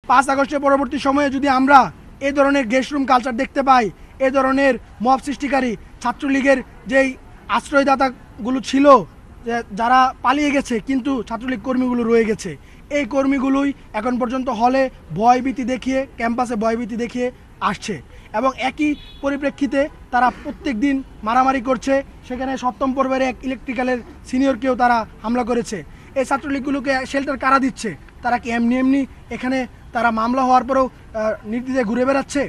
5 আগস্টের পরবর্তী সময়ে যদি আমরা এই ধরনের গেস্ট রুম কালচার দেখতে পাই, এই ধরনের মব সৃষ্টিকারী ছাত্রলীগের যেই আশ্রয়দাতাগুলো ছিল, যারা পালিয়ে গেছে কিন্তু ছাত্রলীগ কর্মীগুলো রয়ে গেছে, এই কর্মীগুলোই এখন পর্যন্ত হলে ভয়ভীতি দেখিয়ে, ক্যাম্পাসে ভয়ভীতি দেখিয়ে আসছে এবং একই পরিপ্রেক্ষিতে তারা প্রত্যেক দিন মারামারি করছে। সেখানে 7ম পর্বের এক ইলেকট্রিক্যালের সিনিয়রকেও তারা হামলা করেছে। এই ছাত্রলীগগুলোকে শেল্টার কারা দিচ্ছে? তারা কি এমনি এমনি এখানে তারা মামলা হওয়ার পরেও নির্দ্বিধায় ঘুরে বেড়াচ্ছে?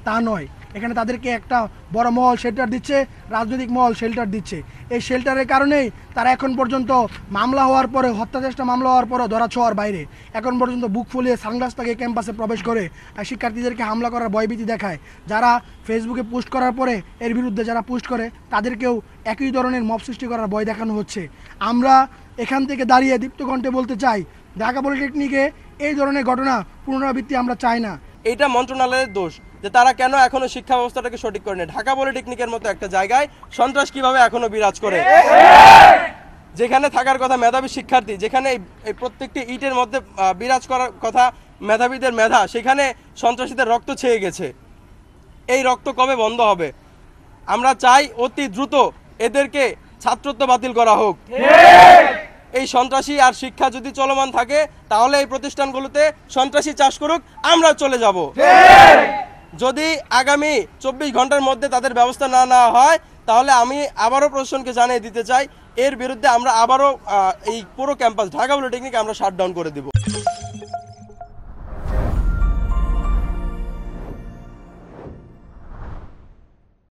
তা নয়, এখানে তাদেরকে একটা বড় মহল শেল্টার দিচ্ছে, রাজনৈতিক মহল শেল্টার দিচ্ছে। এই শেল্টারের কারণেই তারা এখন পর্যন্ত মামলা হওয়ার পরে, হত্যা চেষ্টা মামলা হওয়ার পরেও ধরাছোঁয়ার বাইরে, এখন পর্যন্ত বুক ফুলিয়ে সানগ্লাস তাকে ক্যাম্পাসে প্রবেশ করে শিক্ষার্থীদেরকে হামলা করার ভয়ভীতি দেখায়। যারা ফেসবুকে পোস্ট করার পরে এর বিরুদ্ধে যারা পোস্ট করে তাদেরকেও একই ধরনের মব সৃষ্টি করার ভয় দেখানো হচ্ছে। আমরা এখান থেকে দাঁড়িয়ে দীপ্তকণ্ঠে বলতে চাই, ঢাকা পলিটেকনিকে এই ধরনের ঘটনা পুনরাবৃত্তি আমরা চাই না। এটা মন্ত্রণালয়ের দোষ যে তারা কেন এখনো শিক্ষা ব্যবস্থাটাকে সঠিক করে নেয়। ঢাকা পলিটেকনিকের মতো একটা জায়গায় সন্ত্রাস কিভাবে এখনো বিরাজ করে, যেখানে থাকার কথা মেধাবী শিক্ষার্থী, যেখানে এই প্রত্যেকটি ইটের মধ্যে বিরাজ করার কথা মেধাবীদের মেধা, সেখানে সন্ত্রাসীদের রক্ত ছেয়ে গেছে। এই রক্ত কবে বন্ধ হবে? আমরা চাই অতি দ্রুত এদেরকে ছাত্রত্ব বাতিল করা হোক। এই সন্ত্রাসী আর শিক্ষা যদি চলমান থাকে তাহলে এই প্রতিষ্ঠানগুলোতে সন্ত্রাসী চাষ করুক, আমরা চলে যাব। যদি আগামী 24 ঘন্টার মধ্যে তাদের ব্যবস্থা না নেওয়া হয় তাহলে আমি আবারও প্রশাসনকে জানিয়ে দিতে চাই, এর বিরুদ্ধে আমরা আবারও এই পুরো ক্যাম্পাস ঢাকা পলিটেকনিক আমরা শাটডাউন করে দিব।